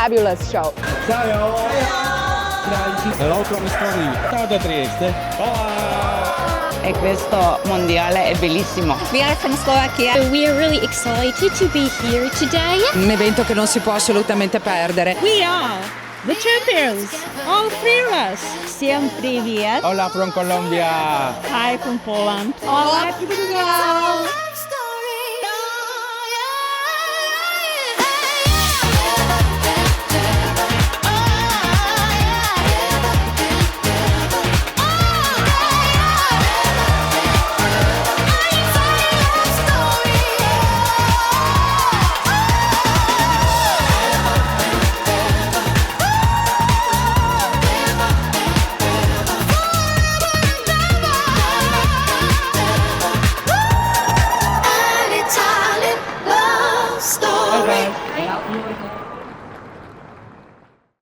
fabulous show. Ciao! L'auto story. Ciao da Trieste. E questo mondiale è bellissimo. We are from Slovakia. We are really excited to be here today. Un evento che non si può assolutamente perdere. We are the champions, all three of us. Всем привет. Hola from Colombia. Hi from Poland. Hola, Portugal.